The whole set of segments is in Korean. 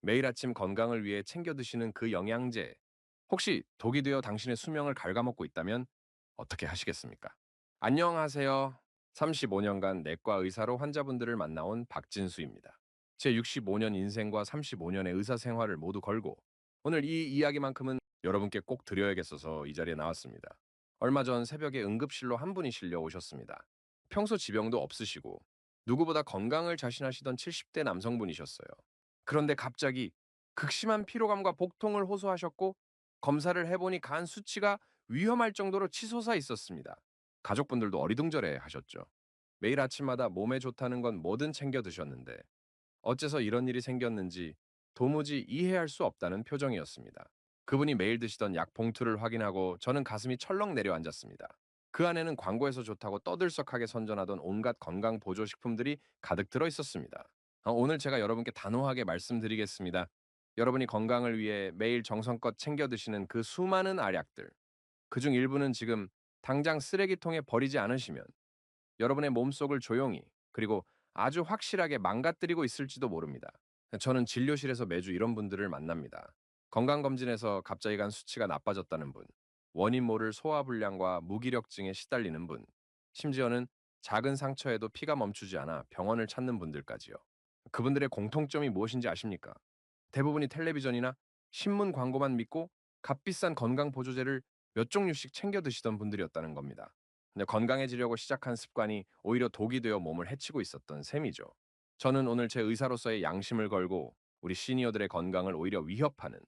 매일 아침 건강을 위해 챙겨 드시는 그 영양제, 혹시 독이 되어 당신의 수명을 갉아먹고 있다면 어떻게 하시겠습니까? 안녕하세요. 35년간 내과 의사로 환자분들을 만나온 박진수입니다. 제 65년 인생과 35년의 의사 생활을 모두 걸고 오늘 이 이야기만큼은 여러분께 꼭 드려야겠어서 이 자리에 나왔습니다. 얼마 전 새벽에 응급실로 한 분이 실려 오셨습니다. 평소 지병도 없으시고 누구보다 건강을 자신하시던 70대 남성분이셨어요. 그런데 갑자기 극심한 피로감과 복통을 호소하셨고 검사를 해보니 간 수치가 위험할 정도로 치솟아 있었습니다. 가족분들도 어리둥절해 하셨죠. 매일 아침마다 몸에 좋다는 건 뭐든 챙겨 드셨는데 어째서 이런 일이 생겼는지 도무지 이해할 수 없다는 표정이었습니다. 그분이 매일 드시던 약 봉투를 확인하고 저는 가슴이 철렁 내려앉았습니다. 그 안에는 광고에서 좋다고 떠들썩하게 선전하던 온갖 건강 보조식품들이 가득 들어 있었습니다. 오늘 제가 여러분께 단호하게 말씀드리겠습니다. 여러분이 건강을 위해 매일 정성껏 챙겨 드시는 그 수많은 알약들, 그중 일부는 지금 당장 쓰레기통에 버리지 않으시면 여러분의 몸속을 조용히 그리고 아주 확실하게 망가뜨리고 있을지도 모릅니다. 저는 진료실에서 매주 이런 분들을 만납니다. 건강검진에서 갑자기 간 수치가 나빠졌다는 분, 원인 모를 소화불량과 무기력증에 시달리는 분, 심지어는 작은 상처에도 피가 멈추지 않아 병원을 찾는 분들까지요. 그분들의 공통점이 무엇인지 아십니까? 대부분이 텔레비전이나 신문 광고만 믿고 값비싼 건강 보조제를 몇 종류씩 챙겨 드시던 분들이었다는 겁니다. 근데 건강해지려고 시작한 습관이 오히려 독이 되어 몸을 해치고 있었던 셈이죠. 저는 오늘 제 의사로서의 양심을 걸고 우리 시니어들의 건강을 오히려 위협하는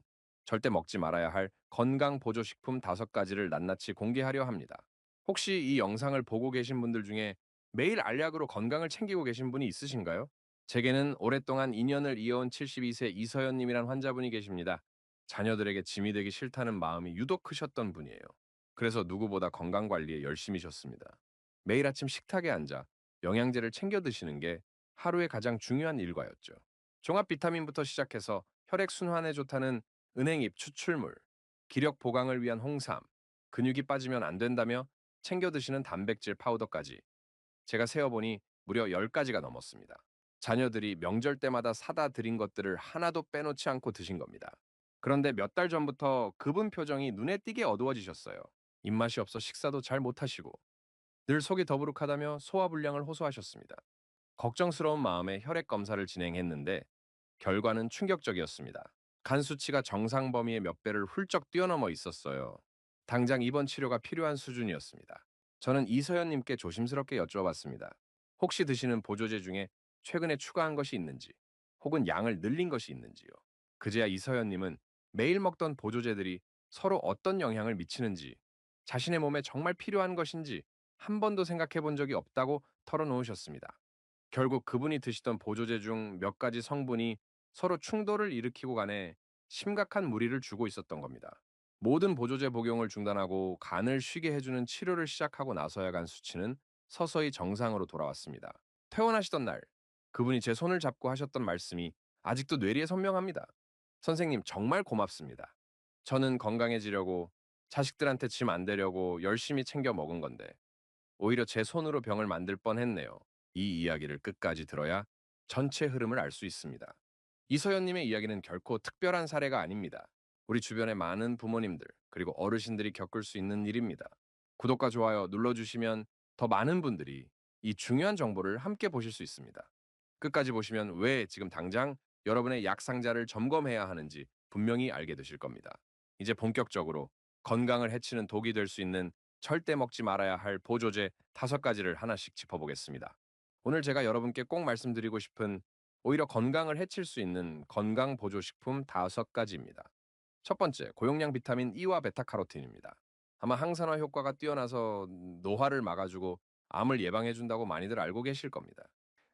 절대 먹지 말아야 할 건강 보조식품 5가지를 낱낱이 공개하려 합니다. 혹시 이 영상을 보고 계신 분들 중에 매일 알약으로 건강을 챙기고 계신 분이 있으신가요? 제게는 오랫동안 인연을 이어온 72세 이서연님이란 환자분이 계십니다. 자녀들에게 짐이 되기 싫다는 마음이 유독 크셨던 분이에요. 그래서 누구보다 건강 관리에 열심이셨습니다. 매일 아침 식탁에 앉아 영양제를 챙겨 드시는 게 하루의 가장 중요한 일과였죠. 종합 비타민부터 시작해서 혈액 순환에 좋다는 은행잎 추출물, 기력 보강을 위한 홍삼, 근육이 빠지면 안 된다며 챙겨 드시는 단백질 파우더까지 제가 세어보니 무려 10가지가 넘었습니다. 자녀들이 명절 때마다 사다 드린 것들을 하나도 빼놓지 않고 드신 겁니다. 그런데 몇 달 전부터 그분 표정이 눈에 띄게 어두워지셨어요. 입맛이 없어 식사도 잘 못하시고 늘 속이 더부룩하다며 소화불량을 호소하셨습니다. 걱정스러운 마음에 혈액 검사를 진행했는데 결과는 충격적이었습니다. 간 수치가 정상 범위의 몇 배를 훌쩍 뛰어넘어 있었어요. 당장 입원 치료가 필요한 수준이었습니다. 저는 이서연님께 조심스럽게 여쭈어봤습니다. 혹시 드시는 보조제 중에 최근에 추가한 것이 있는지, 혹은 양을 늘린 것이 있는지요. 그제야 이서연님은 매일 먹던 보조제들이 서로 어떤 영향을 미치는지, 자신의 몸에 정말 필요한 것인지 한 번도 생각해 본 적이 없다고 털어놓으셨습니다. 결국 그분이 드시던 보조제 중 몇 가지 성분이 서로 충돌을 일으키고 간에 심각한 무리를 주고 있었던 겁니다. 모든 보조제 복용을 중단하고 간을 쉬게 해주는 치료를 시작하고 나서야 간 수치는 서서히 정상으로 돌아왔습니다. 퇴원하시던 날, 그분이 제 손을 잡고 하셨던 말씀이 아직도 뇌리에 선명합니다. 선생님, 정말 고맙습니다. 저는 건강해지려고 자식들한테 짐 안 되려고 열심히 챙겨 먹은 건데 오히려 제 손으로 병을 만들 뻔했네요. 이 이야기를 끝까지 들어야 전체 흐름을 알 수 있습니다. 이서연님의 이야기는 결코 특별한 사례가 아닙니다. 우리 주변의 많은 부모님들, 그리고 어르신들이 겪을 수 있는 일입니다. 구독과 좋아요 눌러주시면 더 많은 분들이 이 중요한 정보를 함께 보실 수 있습니다. 끝까지 보시면 왜 지금 당장 여러분의 약 상자를 점검해야 하는지 분명히 알게 되실 겁니다. 이제 본격적으로 건강을 해치는 독이 될 수 있는 절대 먹지 말아야 할 보조제 5가지를 하나씩 짚어보겠습니다. 오늘 제가 여러분께 꼭 말씀드리고 싶은 오히려 건강을 해칠 수 있는 건강 보조식품 5가지입니다. 첫 번째, 고용량 비타민 E와 베타카로틴입니다. 아마 항산화 효과가 뛰어나서 노화를 막아주고 암을 예방해준다고 많이들 알고 계실 겁니다.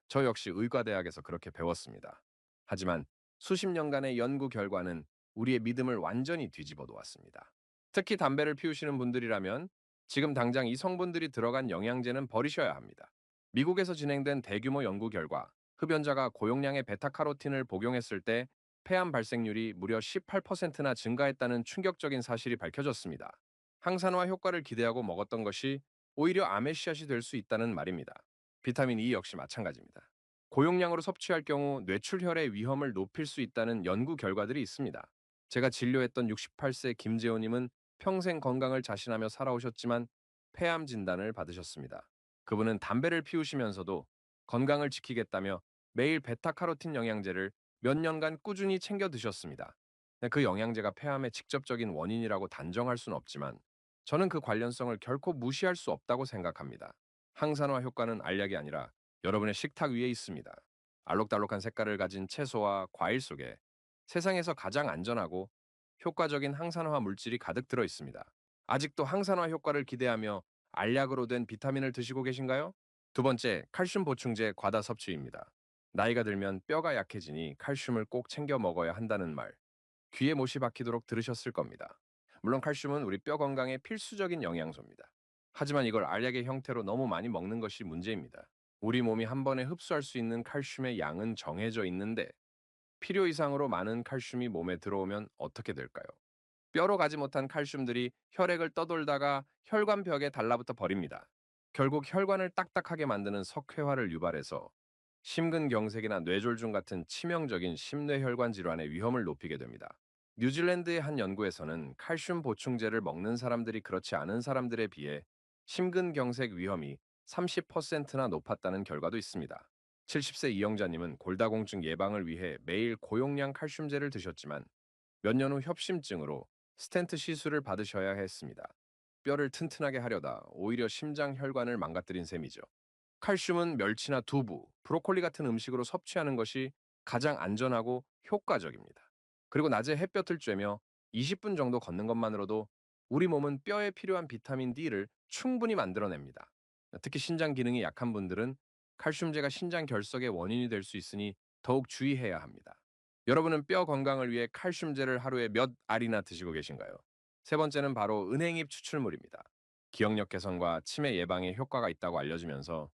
저 역시 의과대학에서 그렇게 배웠습니다. 하지만 수십 년간의 연구 결과는 우리의 믿음을 완전히 뒤집어 놓았습니다. 특히 담배를 피우시는 분들이라면 지금 당장 이 성분들이 들어간 영양제는 버리셔야 합니다. 미국에서 진행된 대규모 연구 결과 흡연자가 고용량의 베타카로틴을 복용했을 때 폐암 발생률이 무려 18%나 증가했다는 충격적인 사실이 밝혀졌습니다. 항산화 효과를 기대하고 먹었던 것이 오히려 암의 씨앗이 될 수 있다는 말입니다. 비타민 E 역시 마찬가지입니다. 고용량으로 섭취할 경우 뇌출혈의 위험을 높일 수 있다는 연구 결과들이 있습니다. 제가 진료했던 68세 김재호님은 평생 건강을 자신하며 살아오셨지만 폐암 진단을 받으셨습니다. 그분은 담배를 피우시면서도 건강을 지키겠다며 매일 베타카로틴 영양제를 몇 년간 꾸준히 챙겨 드셨습니다. 그 영양제가 폐암의 직접적인 원인이라고 단정할 수는 없지만 저는 그 관련성을 결코 무시할 수 없다고 생각합니다. 항산화 효과는 알약이 아니라 여러분의 식탁 위에 있습니다. 알록달록한 색깔을 가진 채소와 과일 속에 세상에서 가장 안전하고 효과적인 항산화 물질이 가득 들어 있습니다. 아직도 항산화 효과를 기대하며 알약으로 된 비타민을 드시고 계신가요? 두 번째, 칼슘 보충제 과다 섭취입니다. 나이가 들면 뼈가 약해지니 칼슘을 꼭 챙겨 먹어야 한다는 말, 귀에 못이 박히도록 들으셨을 겁니다. 물론 칼슘은 우리 뼈 건강에 필수적인 영양소입니다. 하지만 이걸 알약의 형태로 너무 많이 먹는 것이 문제입니다. 우리 몸이 한 번에 흡수할 수 있는 칼슘의 양은 정해져 있는데 필요 이상으로 많은 칼슘이 몸에 들어오면 어떻게 될까요? 뼈로 가지 못한 칼슘들이 혈액을 떠돌다가 혈관벽에 달라붙어 버립니다. 결국 혈관을 딱딱하게 만드는 석회화를 유발해서 심근경색이나 뇌졸중 같은 치명적인 심뇌혈관 질환의 위험을 높이게 됩니다. 뉴질랜드의 한 연구에서는 칼슘 보충제를 먹는 사람들이 그렇지 않은 사람들에 비해 심근경색 위험이 30%나 높았다는 결과도 있습니다. 70세 이영자님은 골다공증 예방을 위해 매일 고용량 칼슘제를 드셨지만 몇 년 후 협심증으로 스텐트 시술을 받으셔야 했습니다. 뼈를 튼튼하게 하려다 오히려 심장 혈관을 망가뜨린 셈이죠. 칼슘은 멸치나 두부, 브로콜리 같은 음식으로 섭취하는 것이 가장 안전하고 효과적입니다. 그리고 낮에 햇볕을 쬐며 20분 정도 걷는 것만으로도 우리 몸은 뼈에 필요한 비타민 D를 충분히 만들어냅니다. 특히 신장 기능이 약한 분들은 칼슘제가 신장 결석의 원인이 될 수 있으니 더욱 주의해야 합니다. 여러분은 뼈 건강을 위해 칼슘제를 하루에 몇 알이나 드시고 계신가요? 세 번째는 바로 은행잎 추출물입니다. 기억력 개선과 치매 예방에 효과가 있다고 알려지면서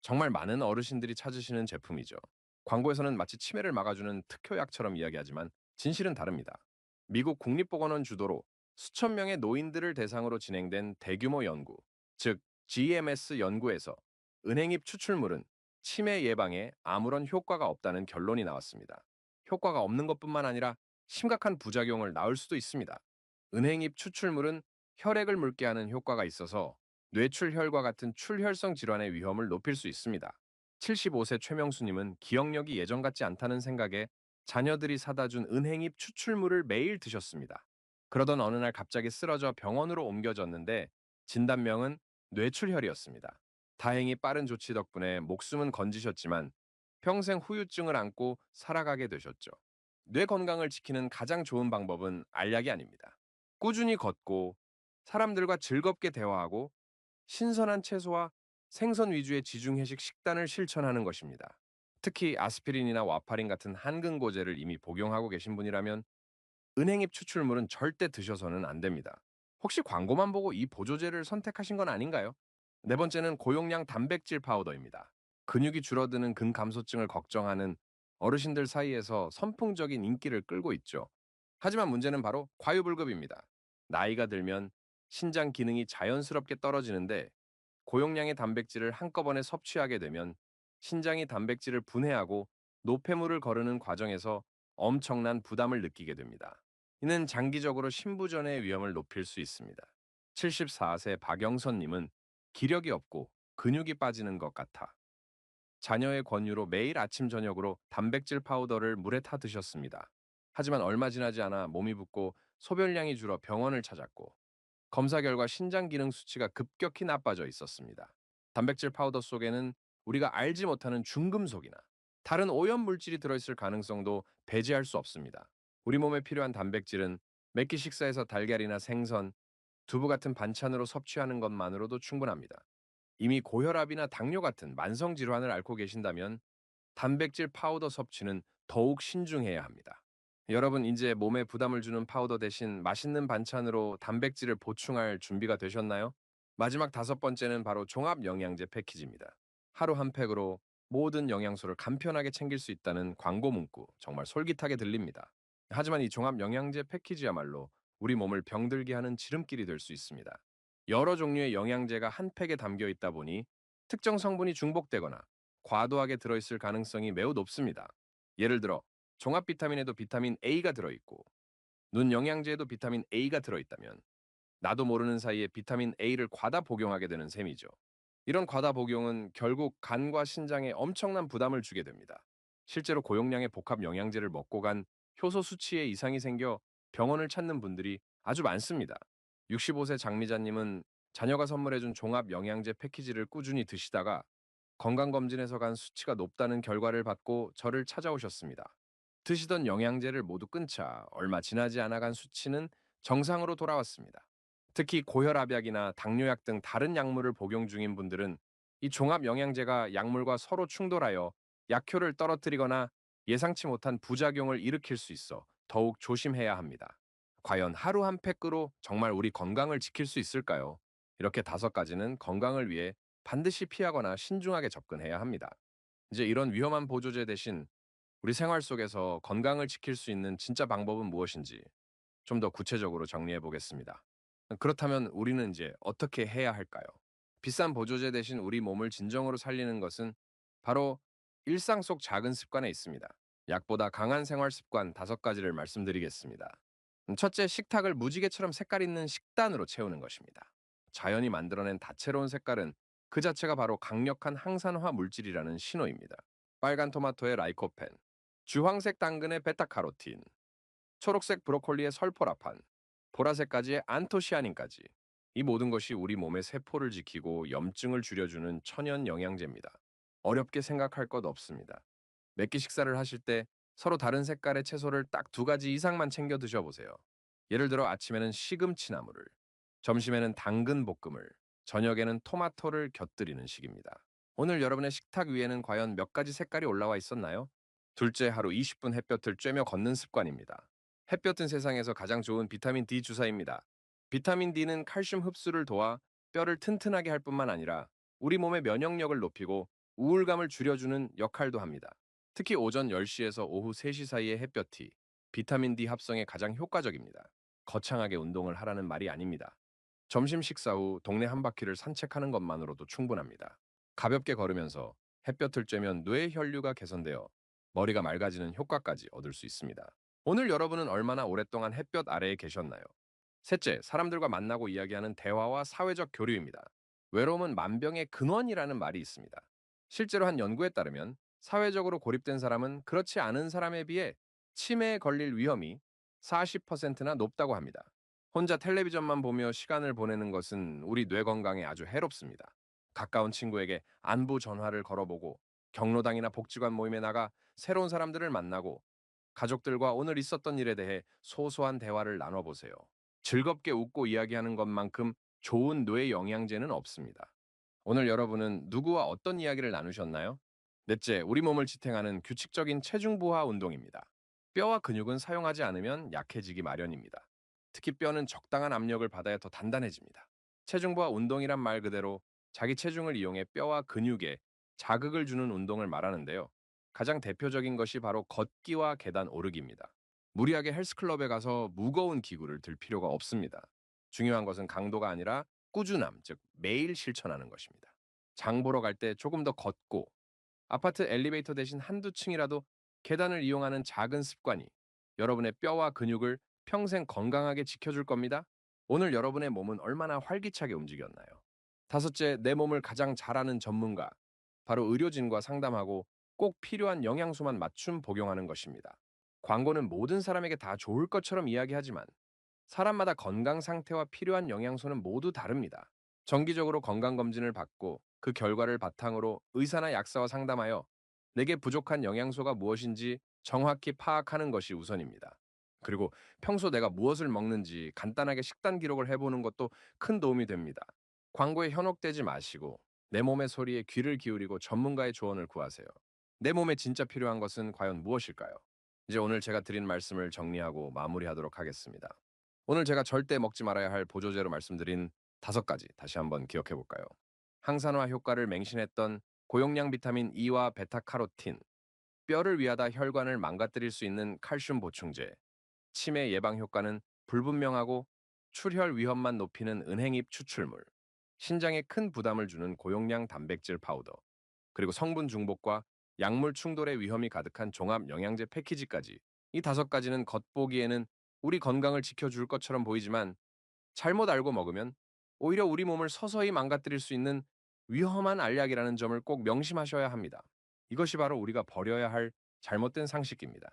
정말 많은 어르신들이 찾으시는 제품이죠. 광고에서는 마치 치매를 막아주는 특효약처럼 이야기하지만 진실은 다릅니다. 미국 국립보건원 주도로 수천 명의 노인들을 대상으로 진행된 대규모 연구, 즉 GMS 연구에서 은행잎 추출물은 치매 예방에 아무런 효과가 없다는 결론이 나왔습니다. 효과가 없는 것뿐만 아니라 심각한 부작용을 낳을 수도 있습니다. 은행잎 추출물은 혈액을 묽게 하는 효과가 있어서 뇌출혈과 같은 출혈성 질환의 위험을 높일 수 있습니다. 75세 최명수님은 기억력이 예전 같지 않다는 생각에 자녀들이 사다 준 은행잎 추출물을 매일 드셨습니다. 그러던 어느 날 갑자기 쓰러져 병원으로 옮겨졌는데 진단명은 뇌출혈이었습니다. 다행히 빠른 조치 덕분에 목숨은 건지셨지만 평생 후유증을 안고 살아가게 되셨죠. 뇌 건강을 지키는 가장 좋은 방법은 알약이 아닙니다. 꾸준히 걷고 사람들과 즐겁게 대화하고 신선한 채소와 생선 위주의 지중해식 식단을 실천하는 것입니다. 특히 아스피린이나 와파린 같은 한근고제를 이미 복용하고 계신 분이라면 은행잎 추출물은 절대 드셔서는 안 됩니다. 혹시 광고만 보고 이 보조제를 선택하신 건 아닌가요? 네 번째는 고용량 단백질 파우더입니다. 근육이 줄어드는 근감소증을 걱정하는 어르신들 사이에서 선풍적인 인기를 끌고 있죠. 하지만 문제는 바로 과유불급입니다. 나이가 들면 신장 기능이 자연스럽게 떨어지는데 고용량의 단백질을 한꺼번에 섭취하게 되면 신장이 단백질을 분해하고 노폐물을 거르는 과정에서 엄청난 부담을 느끼게 됩니다. 이는 장기적으로 신부전의 위험을 높일 수 있습니다. 74세 박영선님은 기력이 없고 근육이 빠지는 것 같아 자녀의 권유로 매일 아침 저녁으로 단백질 파우더를 물에 타 드셨습니다. 하지만 얼마 지나지 않아 몸이 붓고 소변량이 줄어 병원을 찾았고 검사 결과 신장 기능 수치가 급격히 나빠져 있었습니다. 단백질 파우더 속에는 우리가 알지 못하는 중금속이나 다른 오염 물질이 들어있을 가능성도 배제할 수 없습니다. 우리 몸에 필요한 단백질은 매끼 식사에서 달걀이나 생선, 두부 같은 반찬으로 섭취하는 것만으로도 충분합니다. 이미 고혈압이나 당뇨 같은 만성 질환을 앓고 계신다면 단백질 파우더 섭취는 더욱 신중해야 합니다. 여러분, 이제 몸에 부담을 주는 파우더 대신 맛있는 반찬으로 단백질을 보충할 준비가 되셨나요? 마지막 다섯 번째는 바로 종합 영양제 패키지입니다. 하루 한 팩으로 모든 영양소를 간편하게 챙길 수 있다는 광고 문구, 정말 솔깃하게 들립니다. 하지만 이 종합 영양제 패키지야말로 우리 몸을 병들게 하는 지름길이 될 수 있습니다. 여러 종류의 영양제가 한 팩에 담겨 있다 보니 특정 성분이 중복되거나 과도하게 들어있을 가능성이 매우 높습니다. 예를 들어 종합 비타민에도 비타민 A가 들어있고 눈 영양제에도 비타민 A가 들어있다면 나도 모르는 사이에 비타민 A를 과다 복용하게 되는 셈이죠. 이런 과다 복용은 결국 간과 신장에 엄청난 부담을 주게 됩니다. 실제로 고용량의 복합 영양제를 먹고 간 효소 수치에 이상이 생겨 병원을 찾는 분들이 아주 많습니다. 65세 장미자님은 자녀가 선물해준 종합 영양제 패키지를 꾸준히 드시다가 건강검진에서 간 수치가 높다는 결과를 받고 저를 찾아오셨습니다. 드시던 영양제를 모두 끊자 얼마 지나지 않아 간 수치는 정상으로 돌아왔습니다. 특히 고혈압약이나 당뇨약 등 다른 약물을 복용 중인 분들은 이 종합 영양제가 약물과 서로 충돌하여 약효를 떨어뜨리거나 예상치 못한 부작용을 일으킬 수 있어 더욱 조심해야 합니다. 과연 하루 한 팩으로 정말 우리 건강을 지킬 수 있을까요? 이렇게 5가지는 건강을 위해 반드시 피하거나 신중하게 접근해야 합니다. 이제 이런 위험한 보조제 대신 우리 생활 속에서 건강을 지킬 수 있는 진짜 방법은 무엇인지 좀 더 구체적으로 정리해 보겠습니다. 그렇다면 우리는 이제 어떻게 해야 할까요? 비싼 보조제 대신 우리 몸을 진정으로 살리는 것은 바로 일상 속 작은 습관에 있습니다. 약보다 강한 생활 습관 5가지를 말씀드리겠습니다. 첫째, 식탁을 무지개처럼 색깔 있는 식단으로 채우는 것입니다. 자연이 만들어낸 다채로운 색깔은 그 자체가 바로 강력한 항산화 물질이라는 신호입니다. 빨간 토마토의 라이코펜, 주황색 당근의 베타카로틴, 초록색 브로콜리의 설포라판, 보라색 가지의 안토시아닌까지 이 모든 것이 우리 몸의 세포를 지키고 염증을 줄여주는 천연 영양제입니다. 어렵게 생각할 것 없습니다. 몇 끼 식사를 하실 때 서로 다른 색깔의 채소를 딱 2가지 이상만 챙겨 드셔보세요. 예를 들어 아침에는 시금치나물을, 점심에는 당근 볶음을, 저녁에는 토마토를 곁들이는 식입니다. 오늘 여러분의 식탁 위에는 과연 몇 가지 색깔이 올라와 있었나요? 둘째, 하루 20분 햇볕을 쬐며 걷는 습관입니다. 햇볕은 세상에서 가장 좋은 비타민 D 주사입니다. 비타민 D는 칼슘 흡수를 도와 뼈를 튼튼하게 할 뿐만 아니라 우리 몸의 면역력을 높이고 우울감을 줄여주는 역할도 합니다. 특히 오전 10시에서 오후 3시 사이의 햇볕이 비타민 D 합성에 가장 효과적입니다. 거창하게 운동을 하라는 말이 아닙니다. 점심 식사 후 동네 한 바퀴를 산책하는 것만으로도 충분합니다. 가볍게 걸으면서 햇볕을 쬐면 뇌의 혈류가 개선되어 머리가 맑아지는 효과까지 얻을 수 있습니다. 오늘 여러분은 얼마나 오랫동안 햇볕 아래에 계셨나요? 셋째, 사람들과 만나고 이야기하는 대화와 사회적 교류입니다. 외로움은 만병의 근원이라는 말이 있습니다. 실제로 한 연구에 따르면 사회적으로 고립된 사람은 그렇지 않은 사람에 비해 치매에 걸릴 위험이 40%나 높다고 합니다. 혼자 텔레비전만 보며 시간을 보내는 것은 우리 뇌 건강에 아주 해롭습니다. 가까운 친구에게 안부 전화를 걸어보고 경로당이나 복지관 모임에 나가 새로운 사람들을 만나고 가족들과 오늘 있었던 일에 대해 소소한 대화를 나눠보세요. 즐겁게 웃고 이야기하는 것만큼 좋은 뇌 영양제는 없습니다. 오늘 여러분은 누구와 어떤 이야기를 나누셨나요? 넷째, 우리 몸을 지탱하는 규칙적인 체중 부하 운동입니다. 뼈와 근육은 사용하지 않으면 약해지기 마련입니다. 특히 뼈는 적당한 압력을 받아야 더 단단해집니다. 체중 부하 운동이란 말 그대로 자기 체중을 이용해 뼈와 근육에 자극을 주는 운동을 말하는데요. 가장 대표적인 것이 바로 걷기와 계단 오르기입니다. 무리하게 헬스클럽에 가서 무거운 기구를 들 필요가 없습니다. 중요한 것은 강도가 아니라 꾸준함, 즉 매일 실천하는 것입니다. 장 보러 갈 때 조금 더 걷고 아파트 엘리베이터 대신 한두 층이라도 계단을 이용하는 작은 습관이 여러분의 뼈와 근육을 평생 건강하게 지켜줄 겁니다. 오늘 여러분의 몸은 얼마나 활기차게 움직였나요? 다섯째, 내 몸을 가장 잘 아는 전문가, 바로 의료진과 상담하고 꼭 필요한 영양소만 맞춤 복용하는 것입니다. 광고는 모든 사람에게 다 좋을 것처럼 이야기하지만 사람마다 건강 상태와 필요한 영양소는 모두 다릅니다. 정기적으로 건강검진을 받고 그 결과를 바탕으로 의사나 약사와 상담하여 내게 부족한 영양소가 무엇인지 정확히 파악하는 것이 우선입니다. 그리고 평소 내가 무엇을 먹는지 간단하게 식단 기록을 해보는 것도 큰 도움이 됩니다. 광고에 현혹되지 마시고 내 몸의 소리에 귀를 기울이고 전문가의 조언을 구하세요. 내 몸에 진짜 필요한 것은 과연 무엇일까요? 이제 오늘 제가 드린 말씀을 정리하고 마무리하도록 하겠습니다. 오늘 제가 절대 먹지 말아야 할 보조제로 말씀드린 5가지 다시 한번 기억해 볼까요? 항산화 효과를 맹신했던 고용량 비타민 E와 베타카로틴, 뼈를 위하다 혈관을 망가뜨릴 수 있는 칼슘 보충제, 치매 예방 효과는 불분명하고 출혈 위험만 높이는 은행잎 추출물, 신장에 큰 부담을 주는 고용량 단백질 파우더, 그리고 성분 중복과 약물 충돌의 위험이 가득한 종합 영양제 패키지까지 이 5가지는 겉보기에는 우리 건강을 지켜줄 것처럼 보이지만 잘못 알고 먹으면 오히려 우리 몸을 서서히 망가뜨릴 수 있는 위험한 알약이라는 점을 꼭 명심하셔야 합니다. 이것이 바로 우리가 버려야 할 잘못된 상식입니다.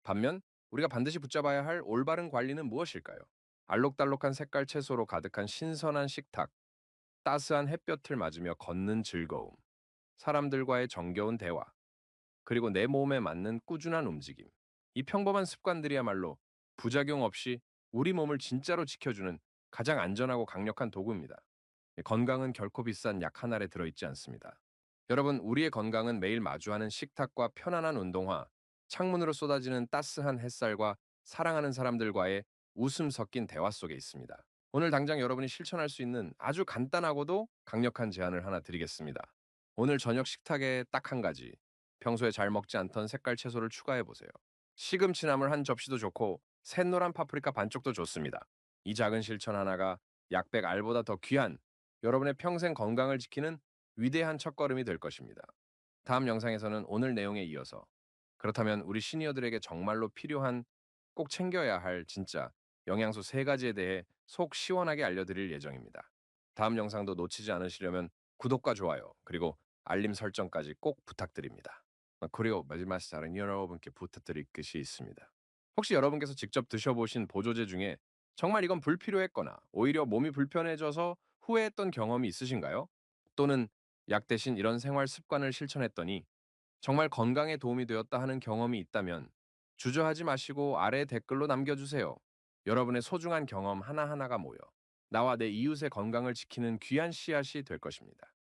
반면 우리가 반드시 붙잡아야 할 올바른 관리는 무엇일까요? 알록달록한 색깔 채소로 가득한 신선한 식탁, 따스한 햇볕을 맞으며 걷는 즐거움, 사람들과의 정겨운 대화, 그리고 내 몸에 맞는 꾸준한 움직임. 이 평범한 습관들이야말로 부작용 없이 우리 몸을 진짜로 지켜주는 가장 안전하고 강력한 도구입니다. 건강은 결코 비싼 약 한 알에 들어있지 않습니다. 여러분, 우리의 건강은 매일 마주하는 식탁과 편안한 운동화, 창문으로 쏟아지는 따스한 햇살과 사랑하는 사람들과의 웃음 섞인 대화 속에 있습니다. 오늘 당장 여러분이 실천할 수 있는 아주 간단하고도 강력한 제안을 하나 드리겠습니다. 오늘 저녁 식탁에 딱 한 가지, 평소에 잘 먹지 않던 색깔 채소를 추가해 보세요. 시금치나물 한 접시도 좋고 샛노란 파프리카 반쪽도 좋습니다. 이 작은 실천 하나가 약백 알보다 더 귀한 여러분의 평생 건강을 지키는 위대한 첫걸음이 될 것입니다. 다음 영상에서는 오늘 내용에 이어서 그렇다면 우리 시니어들에게 정말로 필요한 꼭 챙겨야 할 진짜 영양소 3가지에 대해 속 시원하게 알려드릴 예정입니다. 다음 영상도 놓치지 않으시려면 구독과 좋아요 그리고 알림 설정까지 꼭 부탁드립니다. 그리고 마지막 사항은 여러분께 부탁드릴 것이 있습니다. 혹시 여러분께서 직접 드셔보신 보조제 중에 정말 이건 불필요했거나 오히려 몸이 불편해져서 후회했던 경험이 있으신가요? 또는 약 대신 이런 생활 습관을 실천했더니 정말 건강에 도움이 되었다 하는 경험이 있다면 주저하지 마시고 아래 댓글로 남겨주세요. 여러분의 소중한 경험 하나하나가 모여 나와 내 이웃의 건강을 지키는 귀한 씨앗이 될 것입니다.